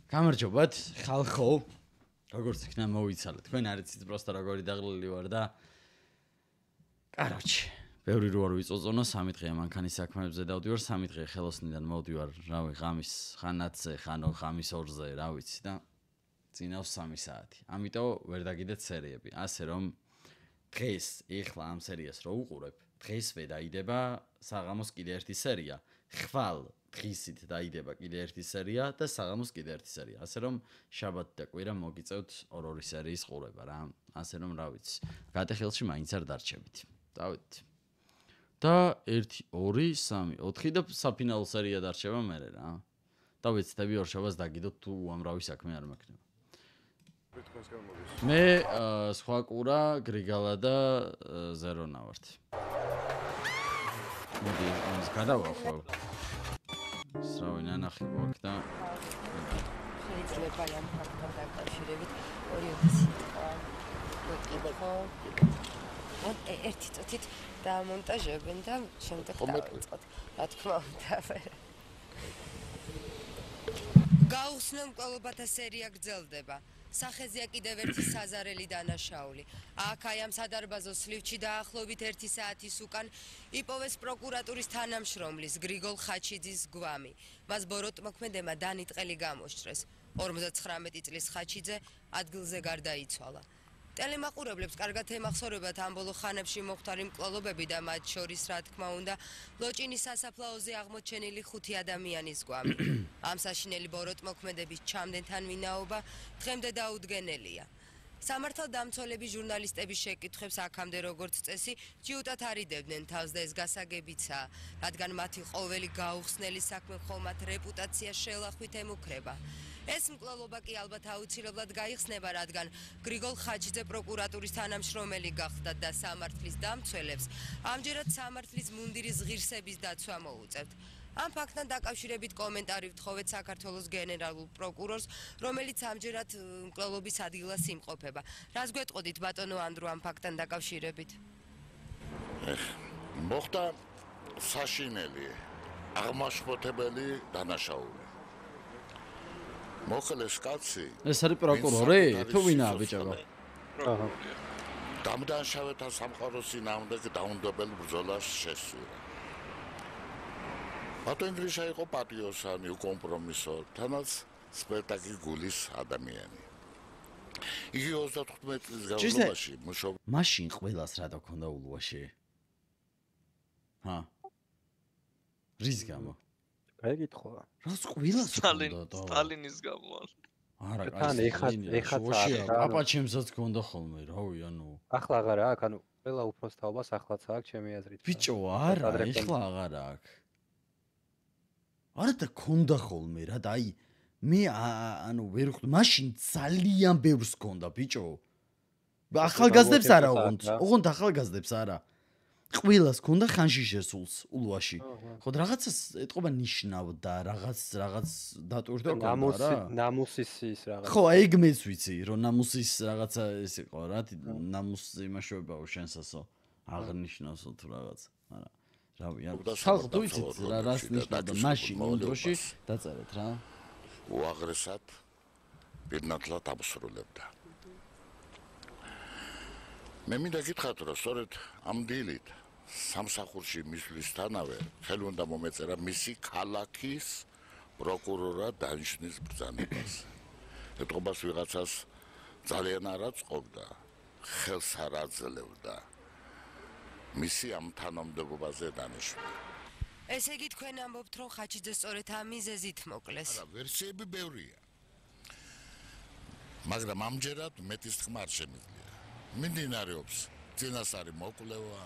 გამარჯობათ, ხალხო. როგორც იქნა მოვიცალეთ. თქვენ არ იცით პროსტა როგორი დაღლილი ვარ და კაროჩი. ბევრი რო არ ვიწოწონო, 3 დღეა მანქანის საქმეებზე დავდივარ, 3 დღე ხელოსნიდან მოვდივარ, რავი, ღამის ხანათზე, ხანო ღამის 2-ზე, რა ვიცი და წინავს 3 საათი. ამიტომ ვერ დაგიდეთ სერიები. ასე რომ დღეს ეხლა ამ სერიას რო უყურებ, დღესვე დაიდება საღამოს კიდე ერთი სერია. ხვალ დღისით დაიდება კიდე ერთი სერია და საღამოს კიდე ერთი სერია. ასე რომ შაბათ და კვირა მოგიწევთ 2 სერიის ყურება რა. ასე რომ რა ვიცი, გატეხილში მაინც არ დარჩებით. დავით. და 1 2 3 4 და საფინალო სერია დარჩება მერე რა. და ვეცდები ორშაბათს დაგიდოთ თუ უამრავი საქმე არ მექნება. მე სხვა ყურა, გრიგალა და ზერონა ვართ. მოდი, ამას გადავახო. სრავი ნანახი გვაქვს და შეიძლება ამ ფაქტთან დაკავშირებით ორი სიტყვა ვეკითხო. ერთი წუთით დამონტაჟებენ და შემდეგ დავიწყოთ. რა თქმა უნდა. გაუხსნელ მკვლელობათა სერია გრძელდება. სახეზეა კიდევ ერთი საზარელი დანაშაული. აქ-აი ამ სადარბაზოს ლიფტში დაახლოებით 1 საათის უკან იპოვეს პროკურატურის თანამშრომლის გრიგოლ ხაჩიძის გვამი. მას ბოროტმოქმედებმა დანიტყელი გამოსჭრეს. 59 წლის ხაჩიძე ადგილზე გარდაიცვალა. ტელემაყურებლებს კარგად ემახსოვრებათ ამ ბოლო ხანებში მოხდარი მკვლელობები და მათ შორის, რა თქმა უნდა, ლოჭინის სასაფლაოზე აღმოჩენილი 5 ადამიანის გვამი. ამ საშინელი ბოროტმოქმედების ჩამდენთან ვინაობა დღემდე დაუდგენელია. სამართალდამცველები ჟურნალისტების შეკითხვებს აქამდე როგორც წესი ჯიუტად არიდებდნენ თავს და ეს გასაგებიცაა, რადგან მათი ყოველი გაუხსნელი საქმე ხომათ რეპუტაციას შელახვით ემუქრება. ეს მკვლელობა კი ალბათ აუცილებლად გაიხსნება, რადგან გრიგოლ ხაჩიძე პროკურატურის თანამშრომელი გახდა და სამართლის დამცველებს ამჯერად სამართლის მუნდირის ღირსების დაცვა მოუწევთ. ამ ფაქტთან დაკავშირებით კომენტარი ვთხოვეთ საქართველოს გენერალურ პროკურორს, რომელიც ამჯერად მკვლელობის ადგილას იმყოფება. რას გვეტყოდით ბატონო ანდრო ამ ფაქტთან დაკავშირებით? მოხდა საშინელი, აღმაშფოთებელი დანაშაული. მოხელეს კაცი. ეს არის პროკურორი? თუ ვინაა ბიჭო? აჰა. დამდანშავეთა სამყაროს წინააღმდეგ დაუნდობელ ბრძოლას შესწირა. ბატონ გრიშა იყო პატიოსანი, უკომპრომისო, თანაც სპექტაკლი გულის ადამიანი. იგი 35 წლის განმავლობაში მუშაობდა. მაშინ ყველას რა დაქონდა ულუაში? ჰა. რის გამო? გაიგითხო. რას ყველას ჰქონდა და სტალინის გამო. არა, თან ეხა პაპა ჩემსაც გქონდა ხოლმე, რავი, ანუ. ახლა აღარა აქვს, ანუ ყველა უფროს თაობას ახლაც აქვს ჩემი აზრით. ბიჭო, არა, ეხლა აღარა აქვს. არა და გქონდა ხოლმე რა და აი მე ანუ ვერ ხვდი, მაშინ ძალიან ბევრს გქონდა ბიჭო. ახალგაზრდებს არა ოღონდ ახალგაზრდებს არა. ყველას გქონდა ხანში შესულს ულუაში. ხო და რაღაცას ეთყობა ნიშნავდა, რაღაც დატვირთვა გქონდა რა. ნამუსის ის რაღაც. ხო, აი ეგ მეც ვიცი, რომ ნამუსის რაღაცა ეს იყო რა, ნამუსი იმაშოებაო შენსასო. აღნიშნავსო თუ რაღაც. არა. რავი, არ ხალხ თუ იცით რა რას ნიშნავდა მაშინ იმ დროში დაწერეთ რა. უაღრესად პირნათლად აბსრულებდა. მე მინდა გითხრათ, რომ სწორედ ამ დილით სამსახურში მისვლისთანავე ხელი უნდა მომეწერა მისი ქალაქის პროკურორად დანიშნვის ბრძანებას. ეთყობას ვიღაცას ძალიან არ აწყობდა, ხელს არ აძლევდა. მისი ამ თანამდებობაზე დანიშვნა. ესე იგი თქვენ ამბობთ, რომ ხაჩიძე სწორედ ამ მიზეზით მოკლეს. არა, ვერსიები ბევრია. მაგრამ ამჯერად მეტის თქმა არ შემიძლია. მიმდინარეობს წინასწარი მოკვლევა,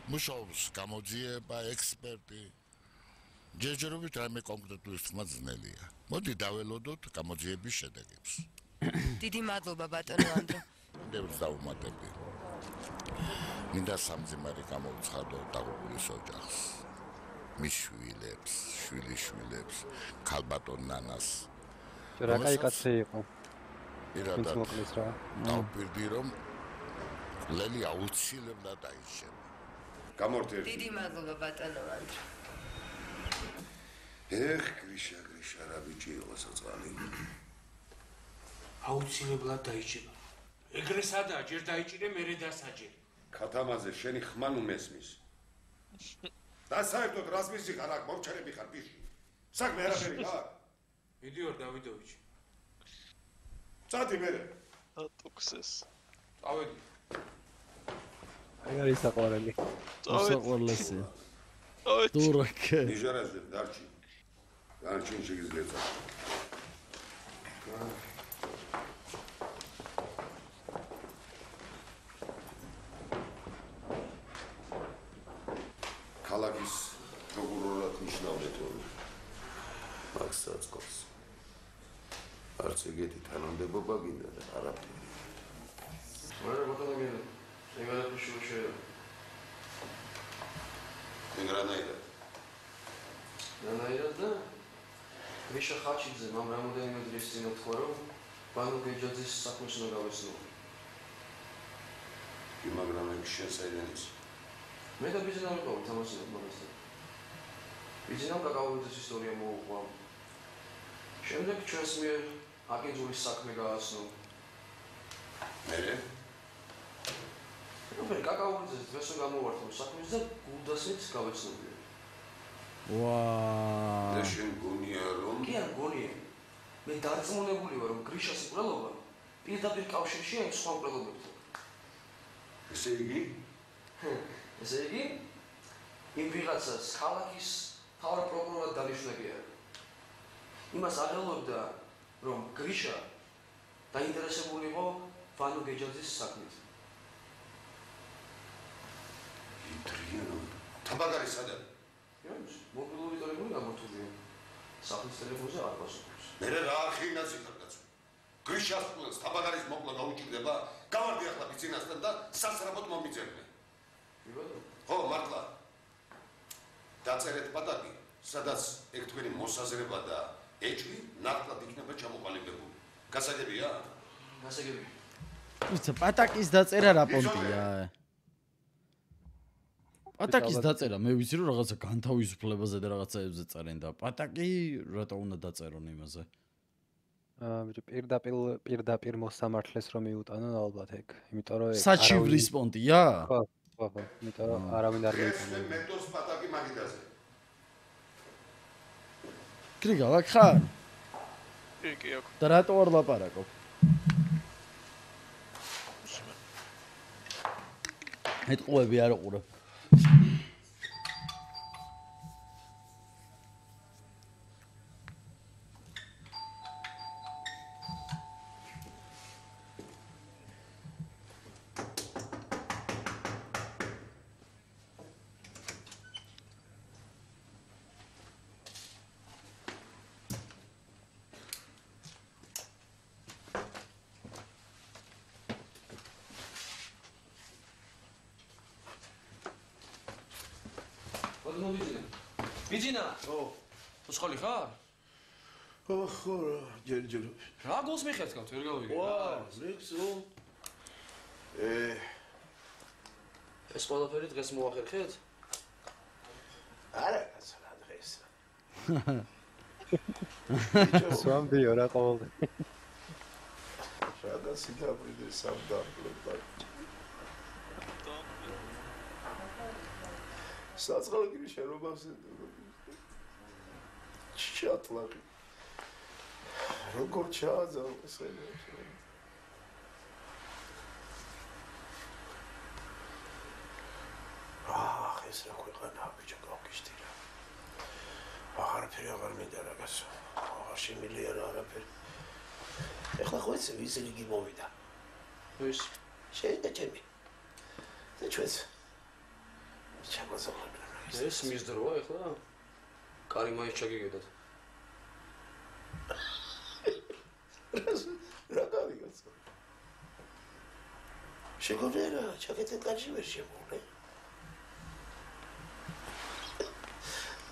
მუშაობს გამოძიება, ექსპერტი. ჯერჯერობით რაიმე კონკრეტული თქმა ძნელია. მოდი დაველოდოთ გამოძიების შედეგებს. დიდი მადლობა ბატონო ანდრო. ბევრს დავუმატებდი. მინდა სამძიმარი გამოვცხადო დაღუპულის ოჯახს, მის შვილებს, შვილიშვილებს, ქალბატონ ნანას. რა კაი კაცი იყო. პირადად დავპირდი, რომ ლელი აუცილებლად დაიშალა. გამორთე. დიდი მადლობა ბატონო ანდრო. გრიშა რა ბიჭი იყო საწყალი. აუცილებლად დაიჭირა. ეგრე სადაა, ჯერ დაიჭირე, მერე დასაჯერე. ქათამაზე შენი ხმან უმესმის. და საერთოდ რას მისიხარ აქ მოვჩერები ხარ ბიში. საქმე არაფერი ხარ? მიდიორ დავიდოვიჩი. წადი მერე. ატუქსეს. წავედი. აი არის საყვარელი. საყვარლესი. დურაკე. ნიჟარაზე დარჩი. დარჩენ შეგიძლია. ქალაქის პროკურორად ნიშნავდეთ ორი. მაგსაც ყავს. არც ეგეთი თანამდებობა გინდა და არაფერი. არა ბატონო, ეგრე შეშე. ეგრანაირად. ნაირად და მიშა ხაჩიძე მამ რამოდენიმე დღის წინ თქვა რომ ბანო გეჯაძის საქმეს უნდა გავეცნო. მაგრამ ეგ შესაძლოა. მე და ბიზნესმა ვიყავ თამაშობ მაგასთან. ბიზნესმა კაკაოების ისტორია მოუყვა. შემდეგ ჩვენს მიერ აგენტურის საქმე გააცნო. მერე? ნუ კაკაოების დღეს უნდა გამოვართო საქმეს და გულდასით გავეცნობია. ვაა. და შენ გონია რომ? კი არ გონია. მე დარწმუნებული ვარ რომ გრიშას მკვლელობა პირდაპირ კავშირშია იმ სხვა მკვლელობებთან. ესე იგი? ესე იგი, იმ ვიღაცას ქალაქის თავარ პროკურორად დანიშნა კი არა. იმას აღელვებდა, რომ გრიშა დაინტერესებული იყო ვანო გეჯაძის საქმით. იტრიანო. თაბაგარი სადა? მობილური ტელეფონი გამორთულია. სახლის ტელეფონზე არ პასუხობს. მერე რა არხინაცი ხარკაცო. გრიშას ყოლს თაბაგარის მოკლა გაუჭირდება, გავარდი ახლა ბიზნესთან და სასრაბოდ მომიწერნე. ხო, მართლა. დაწერეთ პატაკი, სადაც ეგ თქვენი მოსაზრება და ეჭვი ნათლად იქნება ჩამოყალიბებული. გასაგებია? გასაგებია. იცი, პატაკის დაწერა რა პონტია? პატაკის დაწერა, მე ვიცი რომ რაღაცა განთავისუფლებაზე და რაღაცაებზე წერენ და პატაკი რატო უნდა დაწერონ იმაზე? პირდაპირ მოსამართლეს რომ მიუტანონ ალბათ ეგ, იმიტომ რომ საჩივრის პონტია? ხო, იმიტომ რომ არავინ არ მიიტანა. მენტორს პატაკი მაგიდაზე. კრიგა, აქ ხარ? კი, აქ. და რატო არ ლაპარაკობ? ეთყუები არ უყურებ. ბიძინა? ო. უსხოლი ხარ? ხო, ჯერ. რა გულს მიხერხავთ, ვერ გავიგე. ვა, ლექსო. ეს ყველაფერი დღეს მოახერხეთ? არა, კაცო, რა დღეს. სვამბიო რა ყოველდღე. შადა სიტაბრიდე სამდაბლობა. საწყალგირი შენობას ჩატლაკი როგორ ჩააძალეს ეს ეს რა ქვეყანაა ბიჭო გავგიშტირა აღარაფერი აღარ მინდა რაღაცა აღარ შემილია არაფერი ეხლა ხო ეს ვიზი რიგი მოვიდა ეს შენ და ჩემი და ჩვენს ჩაგაზავნა ეს მისდროა ეხლა? კარი მაინც ჩაგიგედათ. რა კარი გასა? შეგონერა, ჩაკეთეთ კარში ვერ შემოვლე.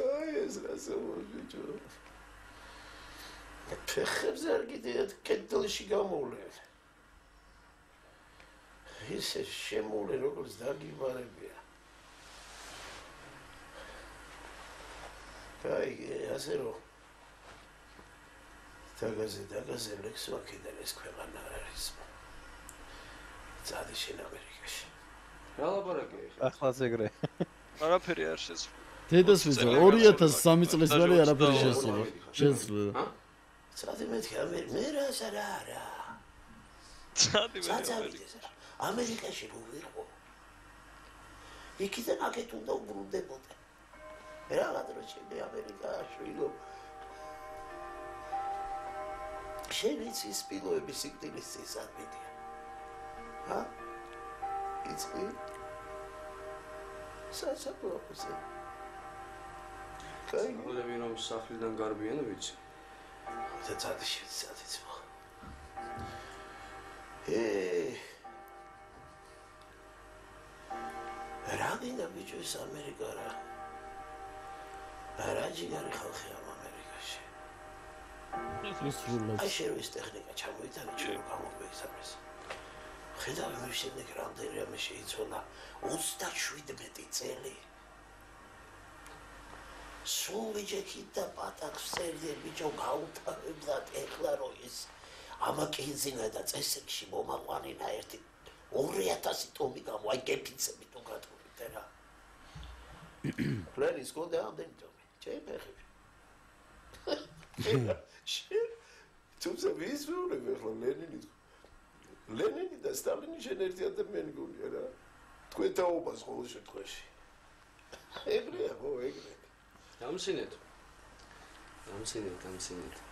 აი ეს რასა მოიჭო. ფეხებზე არ გიდეათ კედელში გამოვლე. ისე შემოვლე როგორც დაგიბარებია. აი, ასე რომ დაგაზე ლექს ვაკიდე ეს ქვეყანა არ არის. წადი შენ ამერიკაში. რა ლაპარაკია ხა? ახლაც ეგრე. არაფერი არ შეცვლა. დედას ვიზა 2003 წლის მერე არაფერი შესულა. შეცვლა. წადი მეთქი მე რას არა. წადი მე ამერიკაში მოვიყო. იქიდან აქეთ უნდა უბრუნდებოდე. რაღაც რო ჩემი ამერიკაში ვიყო. შენი სპილოების სიკვდილის წესადია. ჰა? იცი? სასაფლაოზე. კაი, ყველები რომ სახლიდან გარბიან ვიცი. და წადი შეცადიცო. რა გინდა ბიჭო ეს ამერიკა რა? რა ჯიგარი ხალხი ამ ამერიკაში. აი შერვის ტექნიკა ჩამოიტანე ჩვენ გამოგვიგზავნეს. ხედავ მე შემდეგ რამდენიმე შეიცვალა 37 წელი. სულ ვიჯექით და პატაკს წერდი ბიჭო გაუთავებლად ეხლა რო ის ამაკინზინა და წესებში მომაყვანინა ერთი 2000 ტომი გამო აი კეფიცები თუ გატყურით რა. ფლენის გონდა ამდენი ტომი. ჩემი თუმცა ვიზუალები ახლა ლენინი და სტალინი შენ ერთი ადამიანი გონია რა. თქვენ თაობას ყოველ შემთხვევაში. ეგრეა ხო ეგრე. დამსინეთ.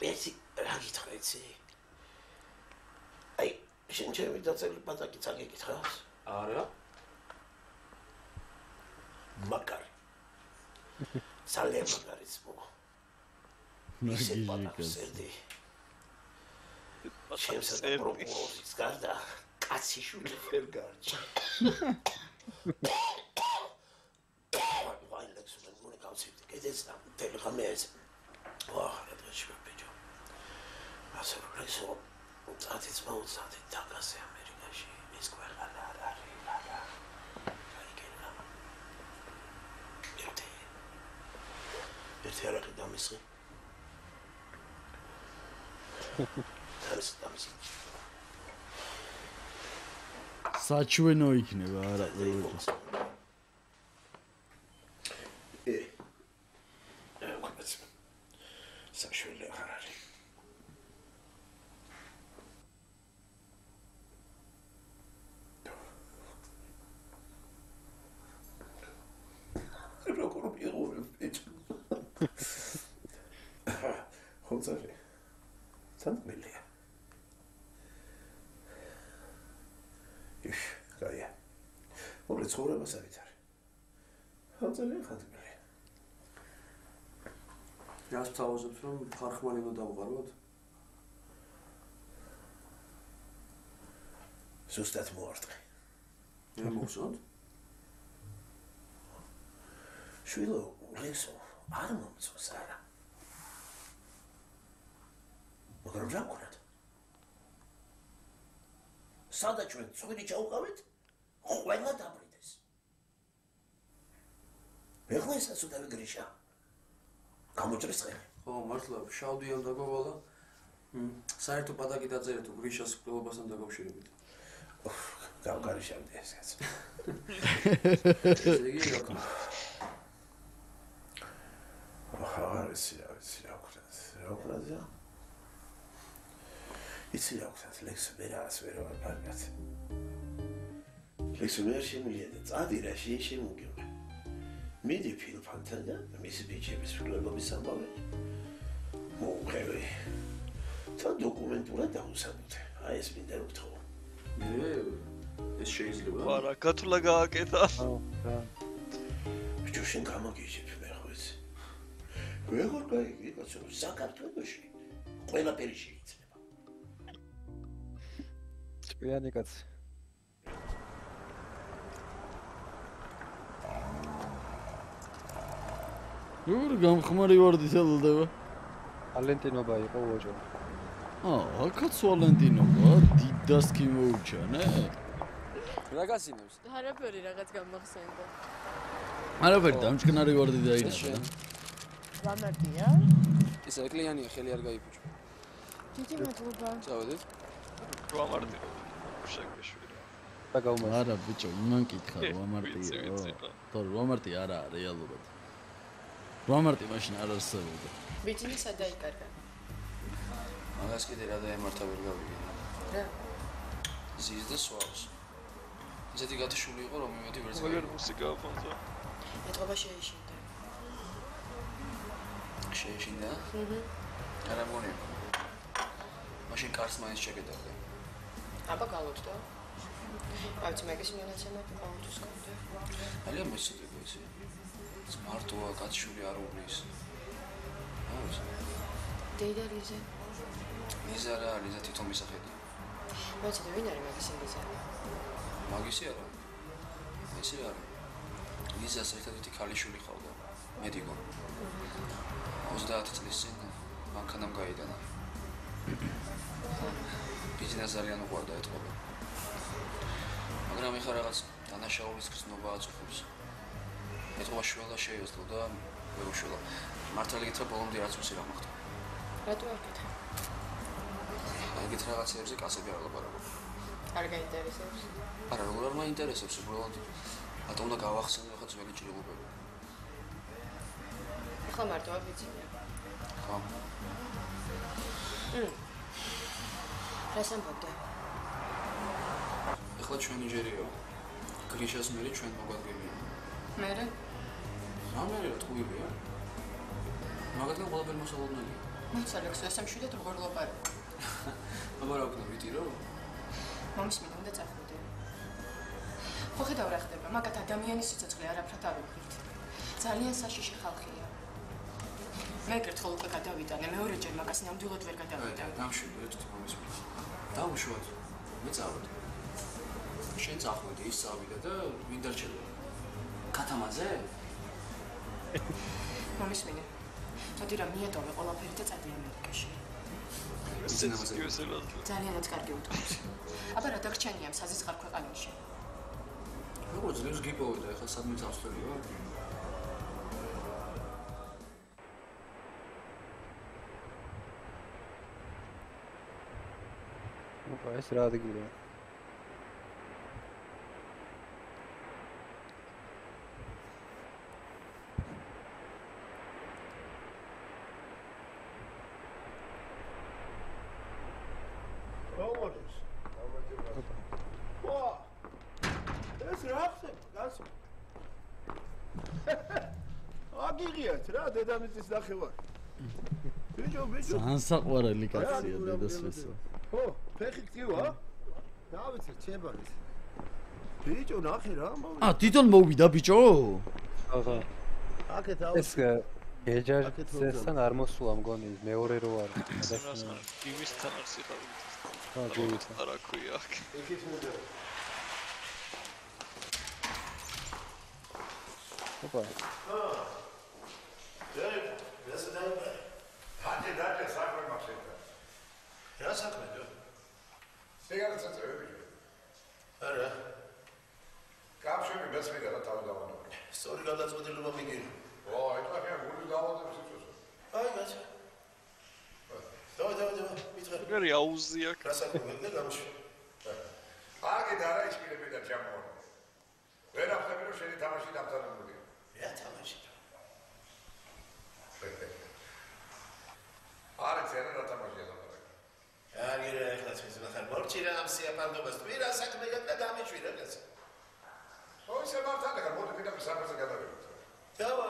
ერთი რა გითხრა იცი? აი შენ ჩემი დაწელი პატაკი წაგეკითხავს? არა. მაგარი. ძალიან მაგარიც მოვა. ისე პატაკსერდი. შენსა და პროკურორის გარდა კაცი შვილი ვერ გარჩა. ვაილექს მე მგონი გავცივდი კედეცდა ტელეგრამეზე. ვაჰ რა დღეში ბიჭო. ასე რომ ლექსო წათიც მოუწადი დაგაზე ამერიკაში ეს ქვეყანა არ არის რა. გაიგენა. ერთი არაყი დამისხი. საჩვენო იქნება არა ყველგან. საშველი აღარ არის. როგორ მიყურებ ბიჭო? ხოცარი. სანდმელია. გაია. მოკლედ ცხოვრება საერთოდ არის. ხოცარი ხანდმელია. რას თავაზობთ რომ ხარხმალი უნდა დავყაროთ? ზუსტად მოარტყი. მე მოგწონთ? შვილო, ლესო, არ მომწონს არა. მაგრამ რა ვქნათ? სადა ჩვენ წვირი ჩავყავით? ყველა დაბრიდეს. ეხლა ესაც უდავი გრიშა. გამოჭრეს ხელი. ხო, მართლა შავდიან დაგოვალა. საერთო პატაკი დაწერეთ გრიშას ყველობასთან დაკავშირებით. გავგარიშავდი ესაც. ესე იგი რა ქნა? არის რა ვქნათ. იცი რა ვქნათ, ლექს მე რას ვერ ვარ. ლექს მე შემიძლია და წადი რა შემოგიყვე. მიდი ფილმთან და მისი ბიჭების ფილმების ამბავი. მოუღები. თან დოკუმენტურად დავუსაბუთე. აი ეს მინდა რომ გთხოვო. ეს შეიძლება? არა, გათვლა გააკეთა. რა. ბიჭო შენ გამოგიჟებ მე ხო ეს. როგორ გაიგებაც რომ საქართველოში ყველაფერი შეიძლება. ჭკვიანი კაცი. როგორ გამხმარი ვარდით ელოდება? ვალენტინობა იყო უოჯო. აქაც ვალენტინობა, დიდას კი მოუჩანე? რა გასინებს? არაფერი რაღაც გამახსენდა. არაფერი, დამჭკნარი ვარდი დაინახა. რა მარტია? ეს ეკლიანია, ხელი არ გაიფუჭო. დიდი მადლობა. წავედით. რა მარტივ შეგეშვი. და გაუმას. არა ბიჭო, იმან კითხა რა მარტია. თორე რა მარტი არაა რეალურად. რა მარტი მაშინ არ არსებობდა. ბიჭინი სადაიკარგა. მაგას კიდე რა დაემართა ვერ გავიგე. რა? ზის და სვავს. ზედი გათშული იყო რომ იმედი ვერც მაგარ მუსიკა აფონზა. ეთყობა შეიშინდა. შეიშინდა? არა მგონია. მაშინ კარს მაინც შეგედავდა. აბა გალოცდა. ავიც მაგის მონაცემად ყოველთვის გქონდა. ალია მოსწოდები ეს. მარტოა გათშული არ უვლის. აუს. დეიდა ლიზა. ლიზა რა, ლიზა თვითონ მისახედი. მოიცადე ვინ არის მაგის ლიზა? მაგისი არა. ესე არა. ლიზას ერთადერთი ქალიშვილი ხავდა. მედიკო. 30 წლის წინ მანქანამ გაიტანა. ბიზნესი ძალიან უყვარდა ეთყობა. მაგრამ ეხლა რაღაც დანაშაულის გრძნობა აწუხებს. ეთყობა შველა შეეძლო და ვერ უშველა. მართალი გითხრა ბოლომდე არც უსი რა მოხდა. რატო არ გითხრა? ეგეთ რაღაცებზე კაცები არ ლაპარაკობ. არ გაინტერესებს? არა, როგორ არ მაინტერესებს უბრალოდ. რატომ უნდა გავახსენო ახლა ძველი ჭრილობები? ახლა მარტო ვიცინია. ხო. რას ამბობდე? ახლა ჩვენი ჯერია. გრიშას მერე ჩვენ მოგვადგებია. მერე? რა მერე რა თქვია? მაგათგან ყველაფერი მოსალოდნელია. მოსალექსო, ესე მშვიდად როგორ ლაპარაკ? ლაპარაკობ ვიტირო? მომის მინდა უნდა წახვიდე. ხო ხედავ რა ხდება, მაგათ ადამიანის სიცოცხლე არაფრად არ უყვირთ. ძალიან საშიში ხალხია. მე კერთხელ უკვე გადავიტანე, მეორეჯერ მაგას ნამდვილად ვერ გადავიტანე. დამშვიდე ერთ მომის მინდა. დაუშვათ. მე წავედი. შენ წახვედი, ის წავიდა და ვინ დარჩება? კათამაზე? მომის მინდა. მოდი რა მიატოვე ყველაფერი და წადი ამერიკაში. ძალიანაც კარგი უტყვის. აბა რა დაგრჩენია ამ საზისხარ ქვეყანაში? როგორ ძლებს გიპოვდა ახლა სადმე წავსწრები ვარ? ოპა ეს რა ადგილია? აგიღიათ რა დედამიწის ნახევარი. ბიჭო. ანსაყვარელი კაცია დედას ვესო. ხო, ფეხი გწივა? დავიცე, ჩემბარის. ბიჭო, ნახე რა მოვიდა. თვითონ მოვიდა ბიჭო? ახლა. აკეთ ეს გეჯარცესთან არ მოსულა მგონი მეორე რო არის. გივისთან არ სიყავით. ხო, გივისთან. არა ქვია აქ. ეკით მოდა. ოპა. დაჭე საქმე მაქსეთა. რა საქმეა? სიგარეტს აწევები. არა. კაფშები მესმიდა რა თავი დავანო. სწორი გადაწყვეტილება მიგირი. ო, ეტყია გული დავადებს სიცოცხლე. აი მას. დავა, მითხრა. გერი აუზია. რა საქმეა და გამში. აგი და რა ისკილები და ჯამო. ვერ ახსენე რომ შენი თამაში დამთავრებულია. რა თამაში? არა წერა რა თამაშია ლაპარაკი. აგირა ეხლა წეს ნახარ მორჩირა ამ სიაფარდობას თვირა საქმეა და დამეჭვირა კაცი. ო ისე მართალია მოდი კიდევ საფასე გადავიდეთ. დავა.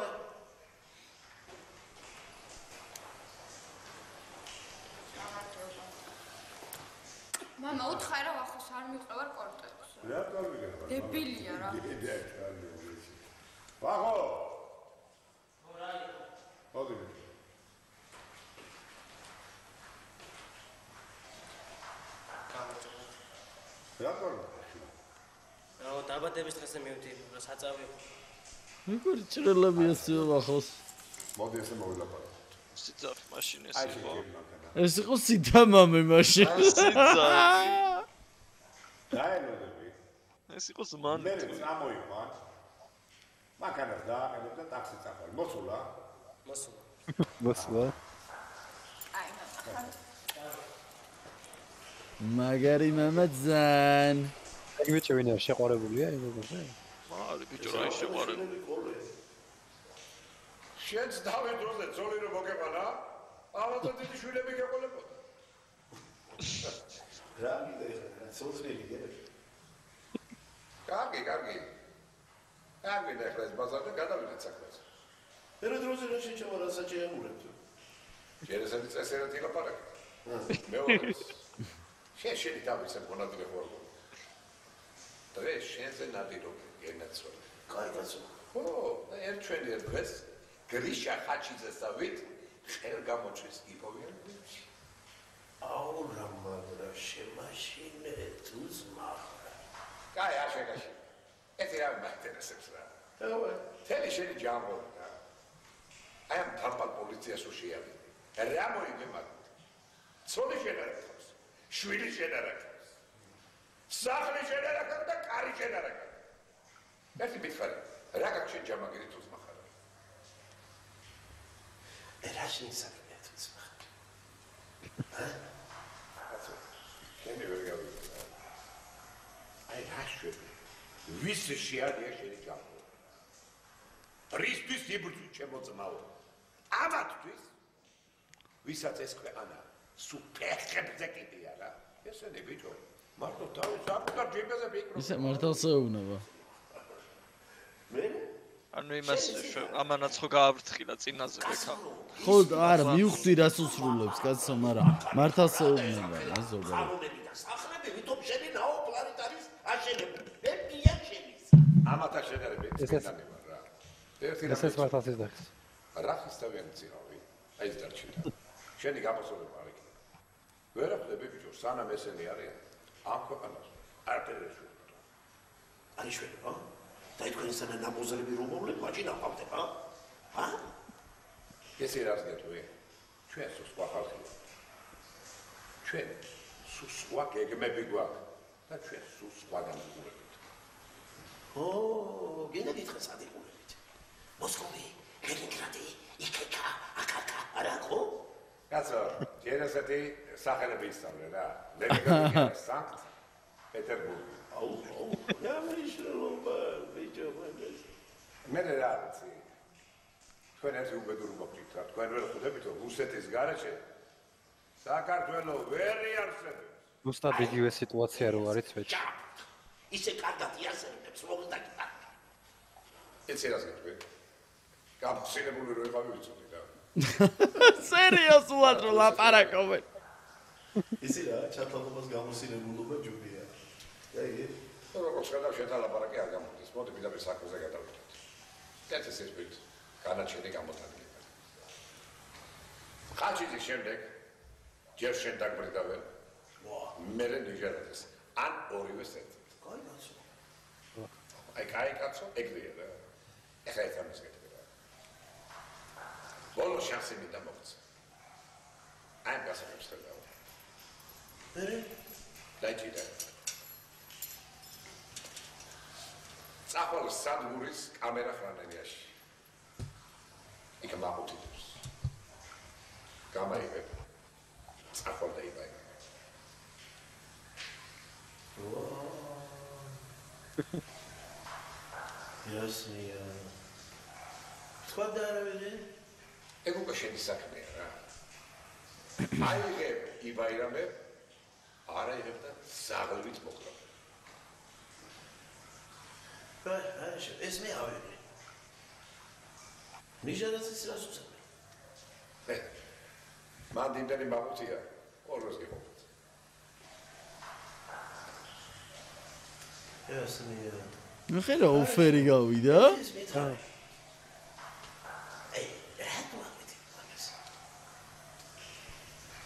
მამა უთხარ რა ახოს არ მიყვევარ კორტექს. რა გავიგებ? დებილია რა. ვაღო. მოდი. რა გქონდა? რა დაბადების დღესზე მივდივარ, რა საწავი. როგორ ჭრელები ესეო ახოს? მოდი ესე მოვილაპარაკო. სიძახი მაშინ ეს იყო. ეს იყო სიტამამე მაშინ. დაელოდები. ეს იყო ზმანი. მე წამოიყვან. მანქანას დააყენებ და ტაქსი წახვარ. მოსულა? მოსულა. აი, მაგარი მამაძან. ეგ ბიჭი ვინ არის შეყვარებულია ეგ როგორია? მარი ბიჭო რა შეყვარებული. შენს დავით დროზე ძოლი რომ მოგეყანა, ალბათ დიდი შვილები გეყოლებოდა. რა გიდე, სოციალი გერე. კარგი. კარგი და ახლა ეს ბაზარზე გადავიდეთ საქმეზე. ერე დროზე რა შეჭამა რა საჭიამურებთ. შეიძლება წესერად ილაპარაკე. მეორე. შენი თავის მონადირე ხარ. დღეს შენზე ნადირო ენაცო. კაი კაცო. ო, და ერთვენია დღეს გრიშა ხაჩიძეს დავით ხელ გამოჩვის იპოვიან. აუ რა მაგრა შემაშინე თუს მაგრა. კაი აშეკაში. ეს რა მაინტერესებს რა. თელი შენი ჯამბოა. აი ამ თამბალ პოლიციას უშიავი. რა მოიგებად? ცოლი შენარაკავს. შვილი შენარაკავს. სახლი შენარაკავს და კარი შენარაკავს. ერთი მითხარი, რა გაქვს ჯამაგირი თუს მახარა? რა შენი საქმეა თუს მახარა? შენი ვერ გავიგე. აი რა შვები. ვის შეადია შენი ჯამბო? რისთვის იბრძვი ჩემო ძმაო? ამათთვის ვისაც ეს ქვეყანა სუპერხებზე კიდია რა. ესენი ბიჭო, მარტო თავის საკუთარ ჯიბეზე ფიქრობ. ისე მართალს ეუბნება. მე? ანუ იმას ამანაც ხო გაავრთხილა წინაზე ბექა. ხო, არა, მივხვდი რას უსრულებს კაცო, მაგრამ მართალს ეუბნება რა ზოგადად. ამონები და სახლები ვითომ შენი ნაო პლანეტარის აშენებული. ერთია შენის. ამათ აშენებენ წინანება რა. ერთი რა. ესეც მართალს იზრახს. რა ხისტავიანი წირავი? აი ეს დარჩინა. შენი გაფასება არ იქნება. ვერ ახლები ბიჭო, სანამ ესენი არიან. ამ ქვეყანას არაფერი შეუძლია. არის შველი, ხო? და თქვენი სანამ ნამოზრები რომ მოვლენ, მაჭი ნაყავდებ, ჰა? ესე რას გეტყვი? ჩვენ სხვა ხალხია. ჩვენ სხვა გეგმები გვაქვს და ჩვენ სხვაგან ვიყურებით. ო, გინდა გითხრას ადიყურებით. მოსკოვი, ლენინგრადი, იკეკა, აკაკა, არა ხო? კაცო, ჯერ ესეთი სახელები ისწავლე რა. ლენინგრადი, სანქტ პეტერბურგი. აუ, რა მნიშვნელობა, ბიჭო, მაგას. მე რა ვიცი. თქვენ ერთი უბედური მოგჭით რა. თქვენ ვერ ხვდებით რომ რუსეთის გარეშე საქართველო ვერ იარსებებს. ზუსტად იგივე სიტუაცია რო არის წვეთში. ისე კარგად იარსებებს მოგდაკიდა. ეს რას გეტყვი? გაფსინებული რო იყავი ვიცოდი რა. სერიოზულად რო ლაპარაკობენ. ისი რა, ჩათვალობას გამოსინებულობა ჯობია. აი, როგორც გადავ შეთალაპარაკი არ გამოდის. მოდი პირდაპირ საქმეზე გადავიდეთ. კეთეს ეს ბიჭი. განაჩენი გამოთანილება. ხაჩიძის შემდეგ ჯერ შენ დაგბრიდავე. მე ნიჟერადეს. ან ორივეს ერთად. კაი კაცო. აი კაი კაცო, ეგრეა რა. ეხლა ეს ამას გეტყვი რა. ბოლო შანსი მინდა მოგცა. აი გასაგებს ხედავ. დაიჭირე. წახვალ სადგურის კამერა ხრანელიაში. იქ მაყუთებს. გამაიღებ. წახვალ და იბაი. იასია. სხვა და არავინ? ეგ უკვე შენი საქმეა რა. აიღებ იბაირამებ, არაიღებ და ზაღლით მოკლებ. ეს მე ავიღე. ნიჟარაცის რას უსწავლე? მან იმდენი მაყუთია, ორს გიყოფით. იასია. ნუ ხერა ოფერი გავიდა?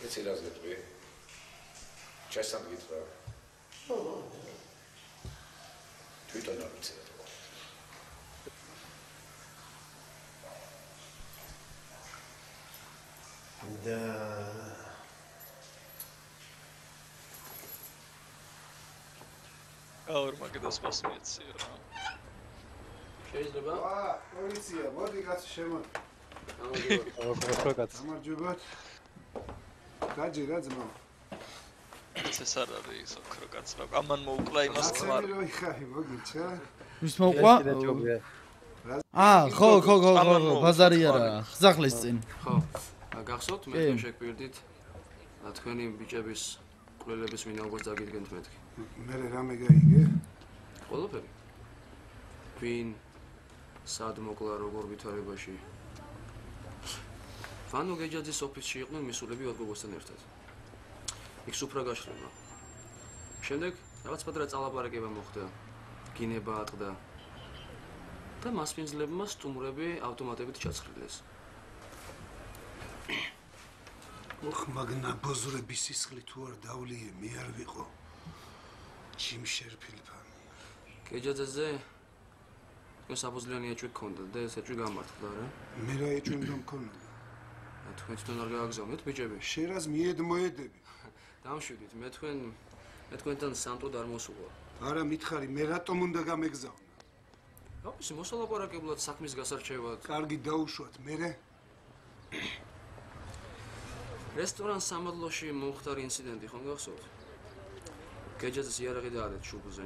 ეს რას გეტყვი? ჩესამ გითხრა. თვითონ არ ვიცი. და აურ მაგდას მასმეციო რა. შეიძლება? პოლიცია, მოდი კაცი შემოდი. გამარჯობა კაცი. გამარჯობა. გაჯერა ძმა. რაღაც ეს არ არის ოქრო კაც რა. ამან მოუკლა იმას ხმარ. ხაი მოგიჩა. ვის მოყვა? ხო, ბაზარი არა, ხსახლის წინ. ხო. გახსოვთ მე თქვენ შეგვირდით თქვენი ბიჭების კვლელების ვინაობას დაგიდგენთ მეთქი. მე რამე გაიგე? ყველაფერი. ვინ სად მოკლა როგორ ვითარებაში. ვანო გეჯაძის ოფისში იყვნენ მისულები ვადგოგოსთან ერთად. იქ სუფრა გაშლება. შემდეგ რაღაც პატარა წალაპარაკება მოხდა. გინება ატყდა. და მასპინძლებმა სტუმრები ავტომატებით ჩაცხრილეს. ოხ მაგნა ბოზრების სისხლი თუ არ დავლიე მე არ ვიყო. ჩიმ შერფილფანი. გეჯაძეზე ეს აბოზლიანი ეჭვი გქონდა და ეს ეჭვი გამართლა რა. მე რა ეჭვი უნდა მქონოდა? თქვენ თვითონ არ გააგზავნეთ ბიჭები? შერას მიედმოედები. დამშვიდით, მე თქვენთან სამწოდ არ მოსულა. არა მითხარი, მე რატომ უნდა გამეგზავნა? ოპის მოსალაპარაკებლად საქმის გასარჩევად. კარგი დაუშვათ, მერე რესტორან სამადლოში მომხდარი ინციდენტი ხომ გახსოვთ? გეჯაძის იარაღი დაადეთ შუბლზე.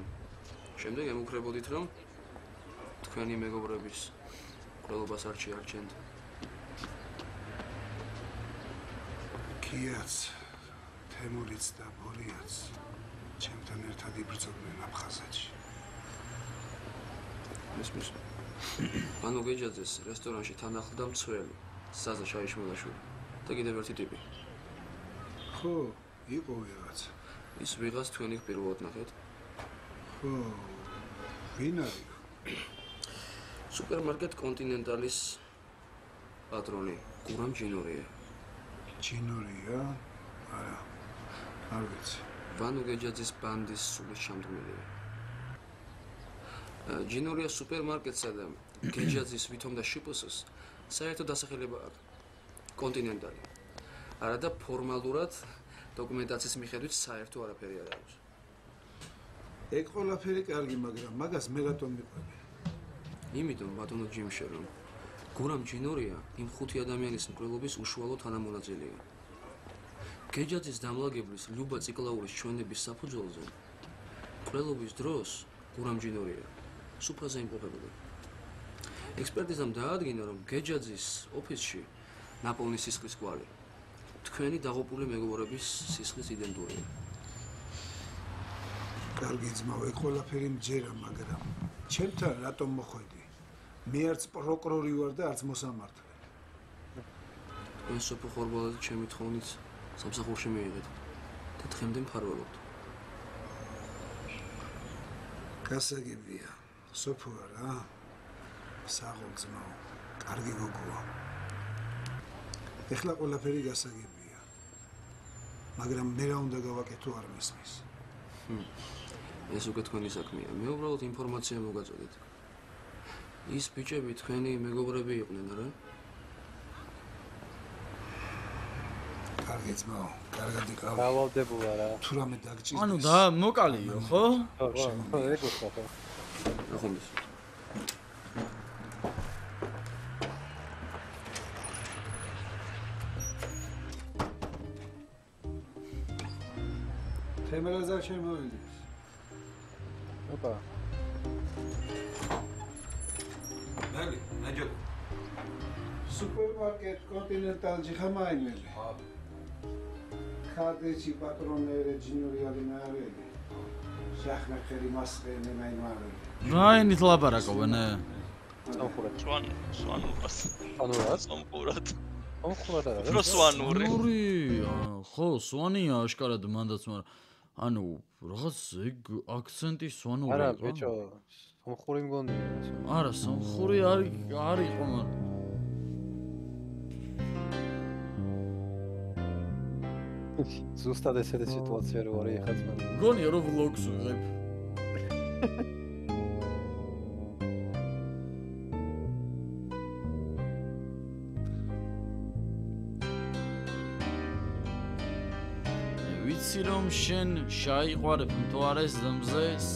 შემდეგ ემუქრებოდით, რომ თქვენი მეგობრების ყველობას არ შეარჩენთ. კიაც, თემურიც და ბორიაც ჩემთან ერთად იბრძოდნენ აფხაზეთში. მის ბანო გეჯაძეს რესტორანში თან ახლდა მცველი საზა შაიშმელაშვილი და კიდევ ერთი ტიპი. ხო, იყო ვიღაც. ის ვიღაც თქვენი პირველად ნახეთ? ხო, ვინ არის? სუპერმარკეტ კონტინენტალის პატრონი გურამ ჯინორია. ჯინორია? არა, არ ვიცი. ბანო გეჯაძის ბანდის სულის ჩამდგმელია. ჯინორია სუპერმარკეტსა და გეჯაძის ვითომ და შიპოსს საერთო დასახელება აქვს. კონტინენტალი. არა და ფორმალურად დოკუმენტაციის მიხედვით საერთო არაფერი არ აქვს. ეგ ყველაფერი კარგი, მაგრამ მაგას მე რატომ მიყვები? იმიტომ ბატონო ჯიმშე რომ გურამ ჯინორია იმ ხუთი ადამიანის მკვლელობის უშუალო თანამონაწილეა. გეჯაძის დამლაგებლის ლიუბა ციკლაურის ჩვენების საფუძველზე მკვლელობის დროს გურამ ჯინორია სუფრაზე იმყოფებოდა. ექსპერტიზამ დაადგინა, რომ გეჯაძის ოფისში ნაპოვნი სისხლის კვალი თქვენი დაღუპული მეგობრების სისხლის იდენტურია. კარგი ძმაო, ეგ ყველაფერი მჯერა, მაგრამ ჩემთან რატომ მოხვედი? მე არც პროკურორი ვარ და არც მოსამართლე. თქვენ სოფო ხორბალაძე ჩემი თხოვნით სამსახურში მიიღეთ და დღემდე მფარველობთ. გასაგებია, სოფო არა? საღოლ ძმაო, კარგი გოგოა. ეხლა ყველაფერი გასაგებია. მაგრამ მე რა უნდა გავაკეთო არ მისმის. ეს უკვე თქვენი საქმეა. მე უბრალოდ ინფორმაცია მოგაწოდეთ. ის ბიჭები თქვენი მეგობრები იყვნენ, არა? კარგი ძმაო, კარგად იყავ. დავალდებულა რა. თუ რამე დაგჭირდეს. ანუ და მოკალიო, ხო? ხო, ეგ უცხო ხო. ახონდეს. თემელაზა შემოვიდეს. ოპა. მელი, ნაჯო. სუპერმარკეტ კონტინენტალში ხამაინელი. ხადეჩი პატრონერე ჯინორია დინარელი. შახნა ხერი მასყენე მაიმარე. რაინით ლაპარაკობენ? სამხურად. სვანურას. სვანურას? სამხურად. სამხურად არა. უფრო სვანური. ხო, სვანია აშკარად მანდაც, მაგრამ ანუ რაღაც ეგ აქცენტი სვანური. არა, ბიჭო, სამხური მგონია. არა, სამხური არ იყო, მაგრამ ზუსტად ესეთი სიტუაცია რო არის ახაც მაგრამ მგონია რომ ვლოგს ვიღებ. ვიცი რომ შენ შაიყვარებ მთვარეს ზმზეს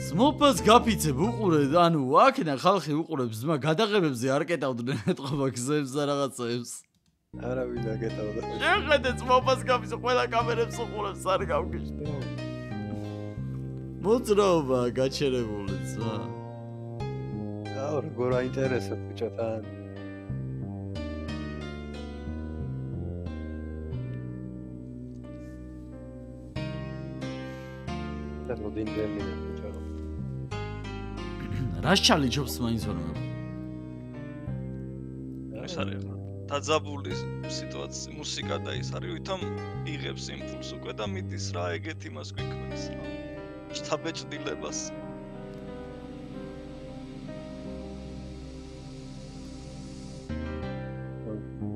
ძმობას გაფიცებ უყურე ანუ აქედან ხალხი უყურებს ძმა გადაღებებზე არ კეტავდნენ ეთყობა გზებს და რაღაცებს არავინ დაგეტავდა. შეხედე წმობას გამისო ყველა კამერებს უყურებს არ გავგიშნე. მოძრაობა გაჩერებული ცა. აუ როგორ აინტერესებს ბიჭოთან. და მოდინდელი ბიჭო. რას ჩალიჯობს მაინც ვერ მე. ეს არის დაძაბული სიტუაცია, მუსიკა და ის არის, ვითომ იღებს იმპულს უკვე და მიდის რა, ეგეთ იმას გვიქმნის რა. შთაბეჭდილებას.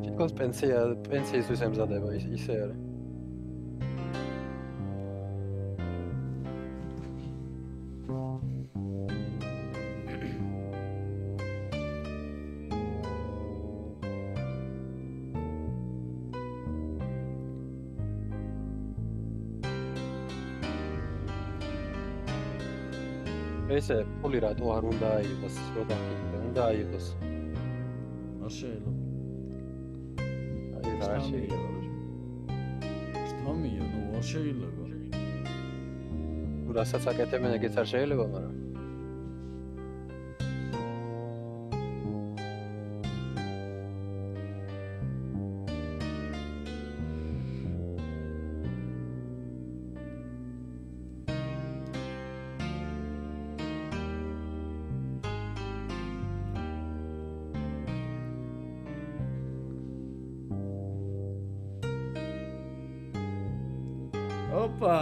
თითქოს პენსიისთვის ემზადება ისე არის. ესე ფული რატო არ უნდა აიღოს, რო დაგიგდა, უნდა აიღოს. არ შეიძლება. აი რა შეიძლება. შთამია, ნუ არ შეიძლება. თუ რასაც აკეთებენ, ეგეც არ შეიძლება, მაგრამ Opa!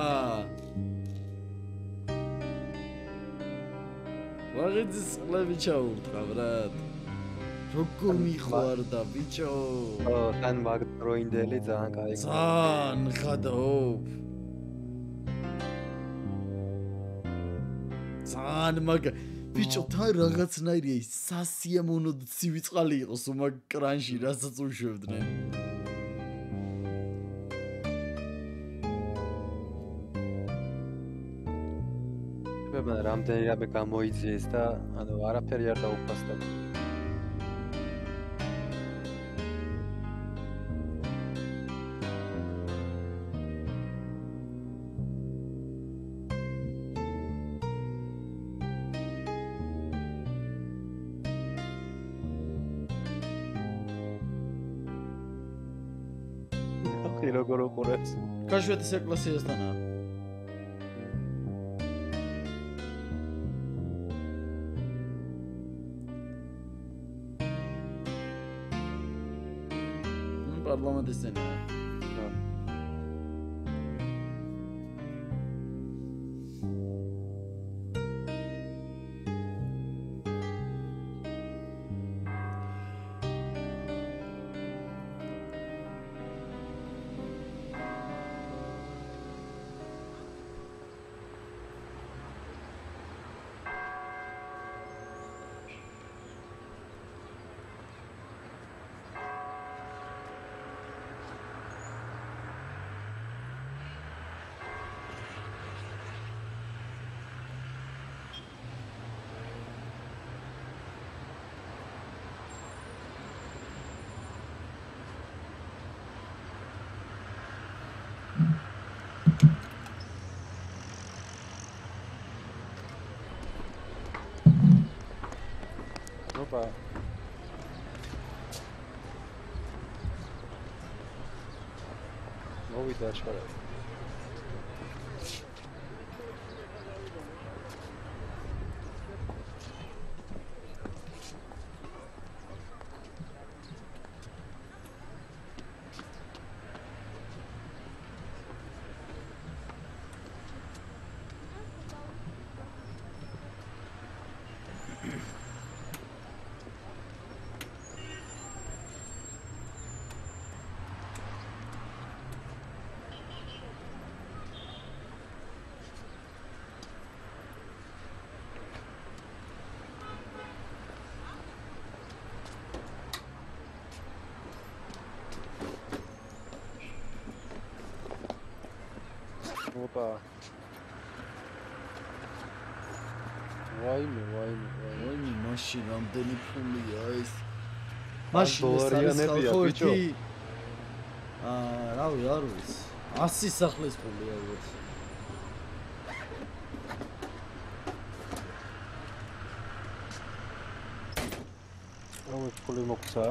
ვაღიძის ყლები ჩაურტყა, ბრატ. როგორ მიხვარდა, ბიჭო? თან მაგდროინდელი ძალიან კაი. ძალიან ხადაობ. ძალიან მაგ ბიჭო, თან რაღაცნაირია ის სასიამოვნო ცივი წყალი იყოს უმაგ კრანში, რასაც უშვებდნენ. რამდენიმე გამოიძიეს და ანუ არაფერი არ დაუფასდა. ახი როგორ უყურებს? გაშვეთის ეკლესიასთანაა. Parlamentis seni. Opa. მოვიდა ჩქარა. Opa. ვაიმე, მაშინ რამდენი ფულია ეს? მაშინ ეს არის ხალხო ერთი რავი, არ ვიცი. 100 სახლის ფული ალბათ. რა ფული მოგცა?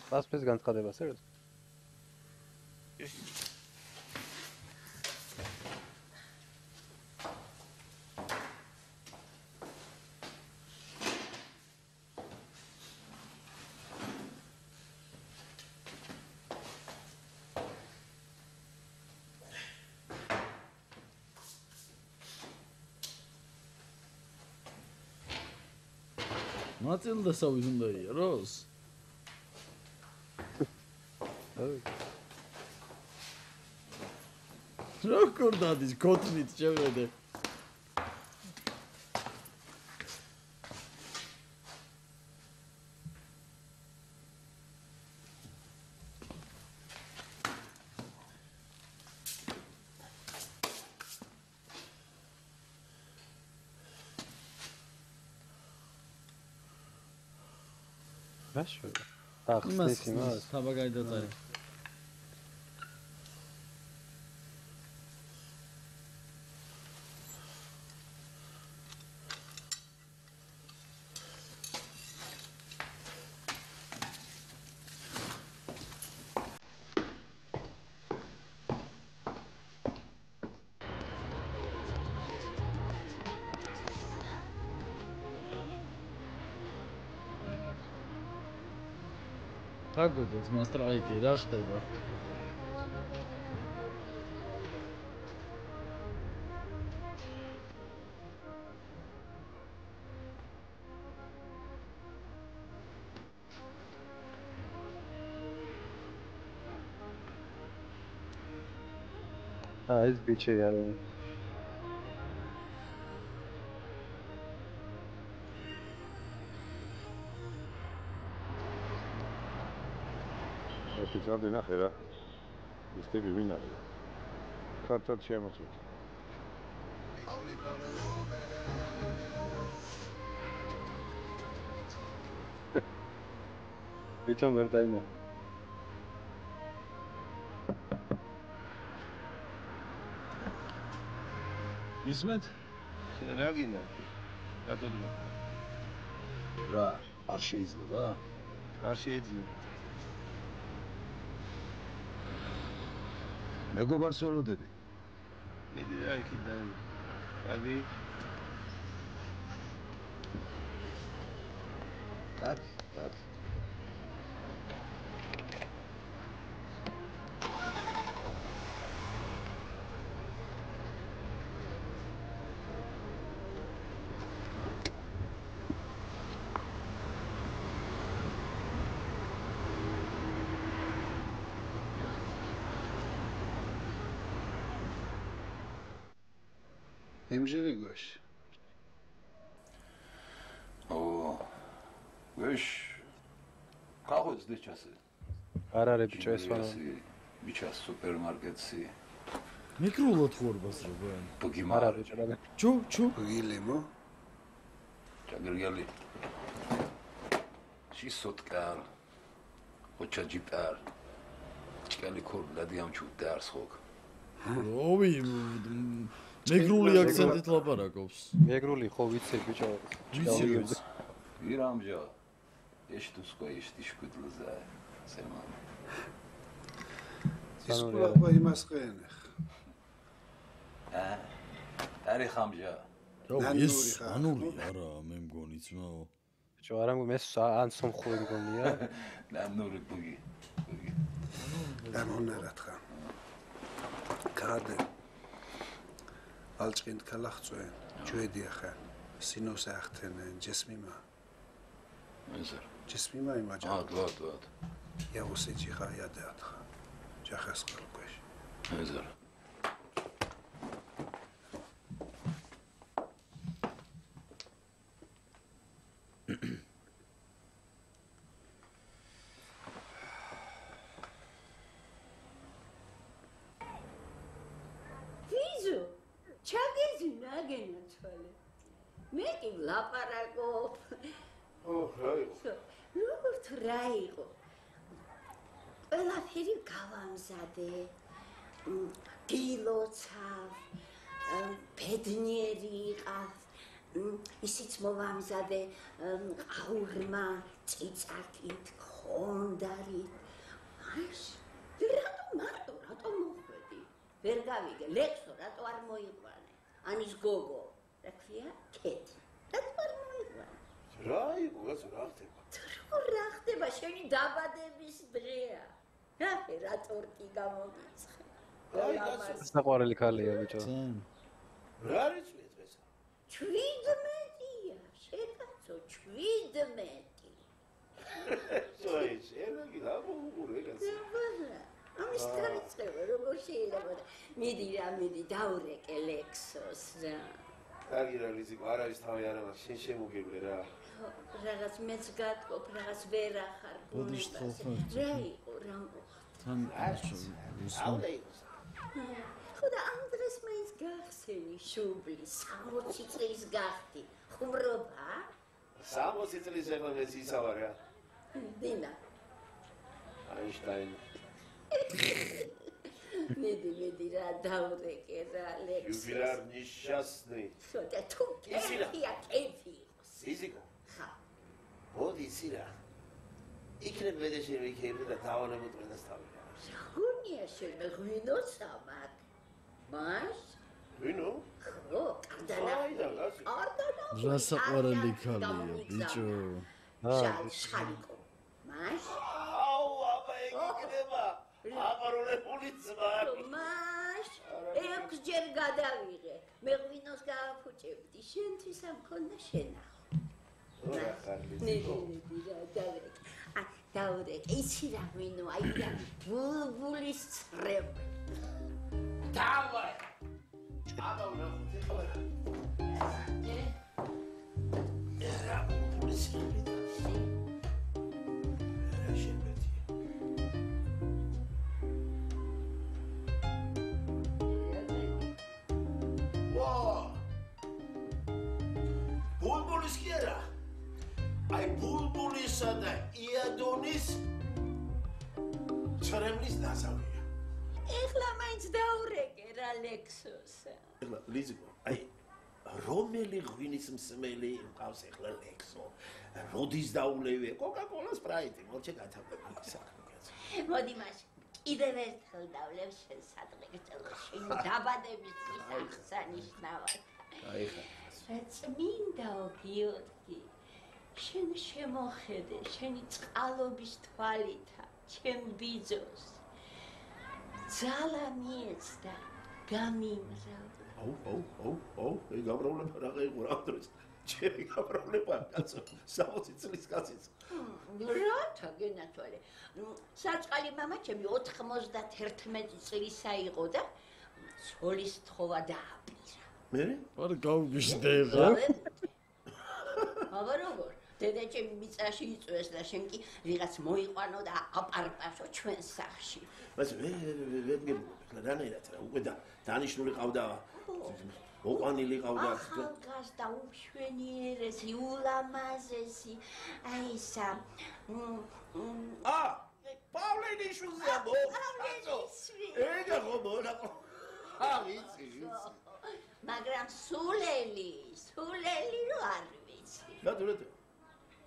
პასპორტის განცხადება წერს? მაწილდა საუზ უნდა იაროს? როგორ დადის კოთნით შევედე? რაშო? ახსნით იმას? თაბა გაიდაწარი. გაგოდეს მასტრაიკი რა ხდება? ეს ბიჭი არა. Oficialde nahera რა. ის ტიპი ვინ არის? ხარცად შემოწმეთ. ბიჭო მერტაინა. ისმეთ? რა გინდა? რატომ? რა, არ შეიძლება? არ შეიძლება. მეგობარს ვაროდები. მიდი რა იქ და. ადი. так. Emjelegosh. ვეშ კახოს დეჩასე არ არის ბიჭო ეს ვანა ბიჭას სუპერმარკეტსი მიკროლოთ ხორბას როგორ ბგიმარ არ არის რა ჩუ ბგილემო ჩაგრიალი შისოტკარ ოჩაჯიტარ ჭკალი ქორდადი ამ ჩუტარ ხოკ ოვი მეგრული აქცენტით ლაპარაკობს მეგრული ხო ვიცი ბიჭო ვიცი ირამჯა ეშ თუ სხვა ეშ დიშკუდლზა სემა ისკულაბა იმას ყენეხ არი ხამჯა ეს ანური არა მე მგონი ძმაო ბიჭო არა მე ან სომხური მგონია ანური ბუგი ანონერად ხა კარდე ალჭინთ კალახწვენ ჯვედია ხა სინოს ახთენენ ჯესმიმა Mezar. Cismima imaca. Ad. Ya o seçi khaya dat kha. Jakhas qalqash. Mezar. Fizu, çagezi ნაგენა თვალე. მე კი ვლაპარაკობ. რა იყო? როგორც რა იყო? ყველაფერი გავამზადე. გილოცავ, ბედნიერი იყავ. ისიც მოვამზადე ყაურმა, წიწაკით, ხონდარით. რატო მოხვედი? ვერ გავიგე, ლექსო რატო არ მოიყვანე? ანის გოგო, რა ქვია? კეთი. რატო არ მოიყვანე? რა იყო, რა ხდება? რა ხდება, შენი დაბადების დღეა. რა ტორტი გამოგიცხე. საყვარელი ქალია ბიჭო. რა არის დღეს? 17-ია, შეკაცო 17. სოი, შენაგი გამოგურე კაცო. ამის დაიწყება, როგორ შეიძლება? მიდი, დაურეკე ლექსოს რა. კარგი რა ლიზიკო, არ არის თავი არა, შენ შემოგივლე რა. რაღაც მეც გატყობ, რაღაც ვერ ახარ გუნებას. რა იყო, რა მოხდა? თან ხოდა ამ დღეს მაინც გახსენი შუბლი, 60 წლის გახდი. ხუმრობა? 60 წლის ეხლა მეც ისავა რა. დინა. აინშტაინი. მიდი რა დაურეკე რა ლექსს. Юбиляр несчастный. Что-то тут я кайфი. Лизико. ხა. მოდი სირა. იქნებ მე და შენ ვიქები და დავანებოთ ყველას თავი. გუნია შენ ღვინო სამად. მას? ღვინო? ხო, კარდანა. რა საყვარელი ქალია, ბიჭო. შალიკო. მას? აუ, აბა ეკნება. აპაროლებული ძმარი. მას? 6 ჯერ გადავიღე. მე ღვინოს გააფუჭებდი. შენთვის ამ ქონდა შენახო. დაურეკე, იცი რა ღვინო, აი რა ბულბულის წრები. დავაი. აბა ვნახოთ ეხლა. რა ბულბულის წრები და რა შენბეთი. ბულბულის კი არა. აი ბულბულისა და იადონის ცრემლის დასავლია. ეხლა მაინც დაურეკე რა ლექსოს. ეხლა ლიზიკო, აი რომელი ღვინის მსმელი მყავს ეხლა ლექსო? როდის დაულევე? კოკა-კოლა, სპრაიტი, მორჩე გათავები საქმე კაცო. მოდი მას კიდევ ერთხელ დავლევ შენ სადღეგრძელო შენ დაბადების დღის აღსანიშნავად. აი ხა. წმინდაო გიორგი. შენ შემოხედე, შენი წყალობის თვალითა, ჩემ ბიძოს. ძალა მიეცდა, გამიმრავლე. აუ, ეგ გაბრავლება რა იყო რა დროს? ჩემი გაბრავლება, კაცო, 60 წლის კაციც. რათა გენათვალე. საწყალი მამა ჩემი 91 წლისა იყო და ცოლის თხოვა დააპირა. მე? არ გავგიშდება. აბა როგორ? დედა ჩემი მიწაში იწვეს და შენ კი ვიღაც მოიყვანო და აპარპაშო ჩვენ სახში. მას რანაირად რა უკვე დანიშნული ყავდა. მოყვანილი ყავდა. ახალგაზრდა უშვენიერესი, ულამაზესი. აი ისა. პავლენიშვილია კაცო. ეგა ხო მონაყო. ვიცი. მაგრამ სულელი რო არ ვიცი. რატო?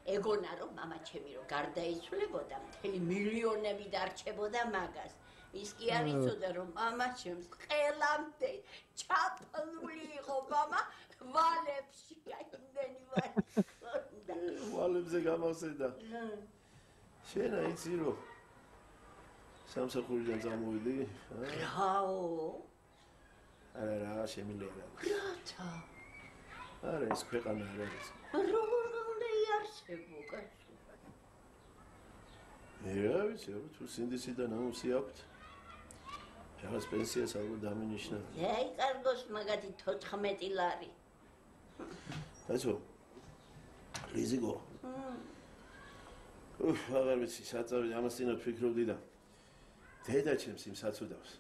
ეგონა რომ მამა ჩემი რო გარდაიცვლებოდა, მთელი მილიონები დარჩებოდა მაგას. ის კი არ იცოდა რომ მამა ჩემს ყელამდე ჩაფლული იყო მამა ვალებში იმდენი ვარ. ვალებზე გამოსედა. შენ აიცი რომ სამსახურიდან წამოვიდი? რაო? არა, შემიძლია. რათა? არა, ეს ქვეყანა არ არის. როგორ უნდა იარსებო, კაცო? რა ვიცი, თუ სინდისიდან ამოსი აქვთ. რაღაც პენსიას ალბათ დამინიშნა. აი, კარგოს მაგათი 14 ლარი. კაცო. ლიზიკო. აღარ ვიცი, საწავი ამასინად ფიქრობდი და დედა ჩემს იმ საცუდავს.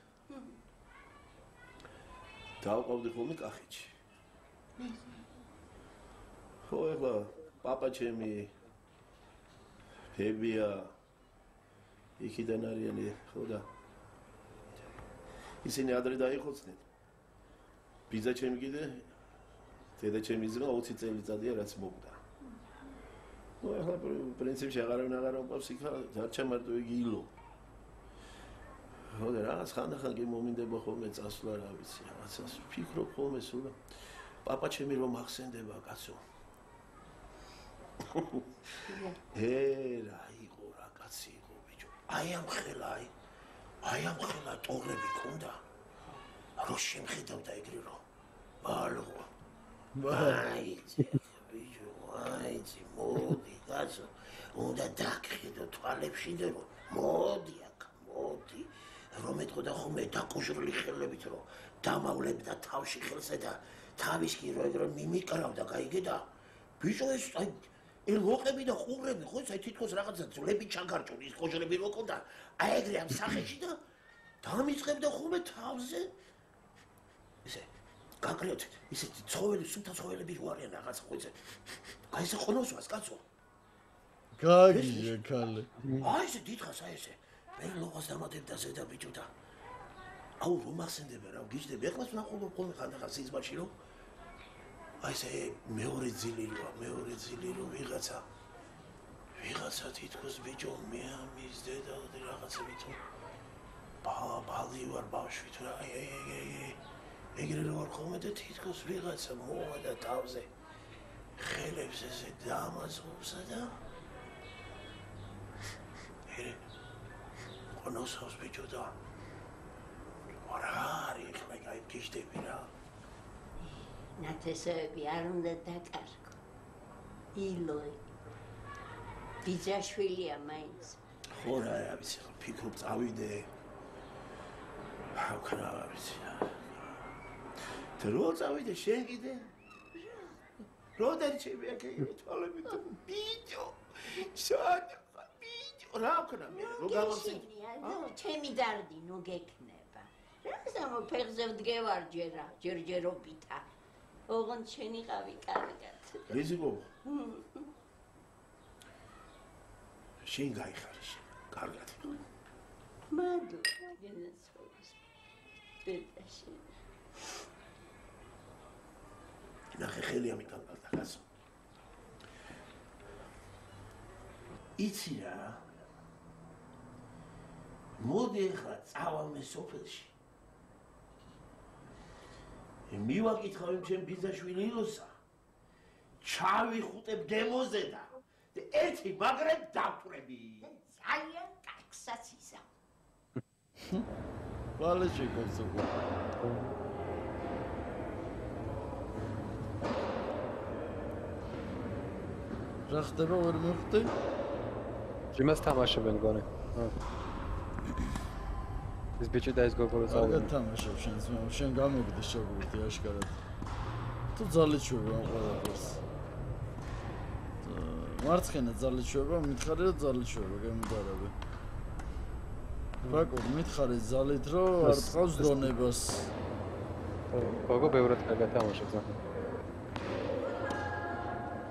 დავყავდი ხოლმე კახეთში. ხო ეხლა პაპა ჩემი ფებია იქიდან არიანი ხო და ისინი ადრე დაიხოცნენ ბიძა ჩემი კიდე დედა ჩემი ძმა 20 წელიწადია რაც მოვდა ну ეხლა პრინციპში აღარ უყავს იქ დარჩა მარტო იგი ილო ხო და რაღაც ხანდახან კი მომინდება ხოლმე წასვლა რა ვიცი რაღაცას ვფიქრობ ხოლმე სულ პაპა ჩემი რომ ახსენდება კაცო რა იყო რა კაცი იყო ბიჭო აი ამ ხელა ტოღრები ქონდა რო შემხედავდა ეგრე რომ ბალღო ბიჭო აიცი მოდი კაცო უნდა დაგხედო თვალებში და რომ მოდი რომ ეთქოდა ხომ დაკოჟრილი ხელებით რომ დამავლებდა თავში ხელსა და თავის კი რო ეგრე მიმიკრავდა გაიგე და ბიჭო ეს აი ლოყები და ყურები ხო ეს თითქოს რაღაცა ძვლები ჩაგარჭული ის კოჟრები რო ყოდა აი ეგრე ამ სახეში და დამიწყებდა ხოლმე თავზე ესე გაკრიოთ ისეთი ცხოველი სუფთა ცხოველები რო არიან რაღაცა ხო ესე აი ეს ყონოსვას კაცო გაგიჟე ქალე აი ესე დიდხანს აი ესე მე ლოყას დამატებდა ზედა ბიჭო და აუ რომ ახსენდება რა გიждები ეხლაც ნახულობ ხოლმე ხანდახან სიზმარში რომ აი ესე მეორე ძილი რო ვიღაცა თითქოს ბიჭო მე ამის დედა რაღაცები თუ ბალი ვარ ბავშვი თუ აი ეგრე რო ვარ ხოლმე და თითქოს ვიღაცა მოვადა თავზე ხელებს ესე დამაზღურსა და ყონოსავს ბიჭო და რა არის ხლა გაიგიჟდები რა ნათესები არ უნდა დაკარგო ილოი ბიძაშვილია მაინც ხო რა ვიცი ფიქრობ წავიდე რა ვიცი რო წავიდე შენ კიდე რო დარჩები აქ თვალები თუ ბიჭო რა ვქნა მე რო გავახსენ ჩემი დარდი ნუ გექნება რა სამო ფეხზე ვდგევარ ჯერჯერობითა ოღონდ შენიყავი კარგად რიზიკო შენ გაიხარე შენ კარგად მადლობა გენაცხოვრის დედაში ნახე ხელი ამიტანდა გასო იცი რა მოდი ახლა წავამე სოფელში მივაკითხავ იმ ჩემ ბიძაშვილი ილოსა ჩავიხუტებ დემოზე და ერთი მაგრებ დავტვრები ძალიან კარგსაც ისა ვალეჭი გასულა რა ხდება ვერ მივხვდი იმას თამაშობენ გონი ეს ბიჭი და ეს გოგო რა წავიდა თამაშობ შენ გამოგდი შეგურდი აშკარად თუ ძალიჩვევა ამ ყველაფერს მარცხენა ძალიჩვევა მითხარი რომ ძალიჩვევა გემიდარები ბაკო მითხარი ძალით რომ არ წავს დონებას გოგო ბევრად კარგად თამაშობს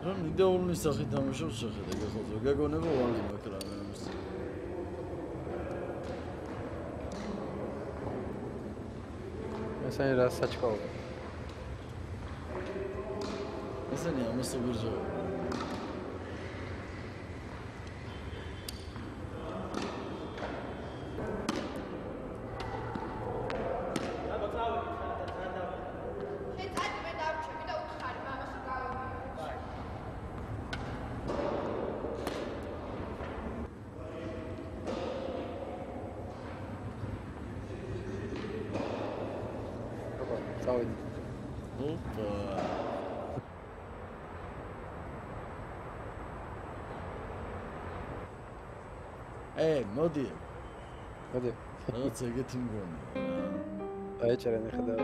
რომ იდეალური სახით თამაშობს შეხედე გეხოძო გეგონება ვალი მაგრამ ესენი რა საჩქაობა ესენი ამასო ბირჟა მოდი რაღაც ეგეთი მგონი დაეჭერენ ეხლა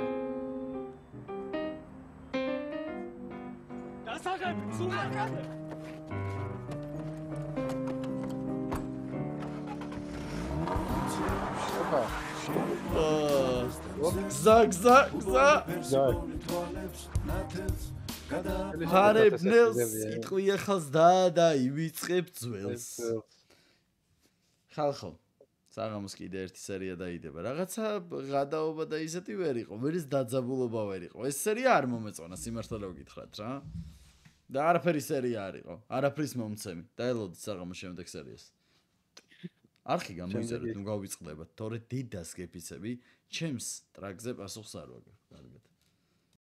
დასაღებ სულაკა გზა ფარებნელს იტყვი ახალს და ივიწყებ ძველს ხალხო საღამოს კიდე ერთი სერია დაიდება რაღაცა გადაობა და ისეთი ვერ იყო ვერის დაძაბულობა ვერ იყო ეს სერია არ მომეწონა სიმართლე ვკითხრათ რა და არაფერი სერია არ იყო არაფრის მომცემი დაელოდით საღამოს შემდეგ სერიას არხი გამოიწერეთ ნუ გავიწყდებათ თორე დიდას გეფიცები ჩემს ტრაგზე პასუხს არ ვაგებ კარგად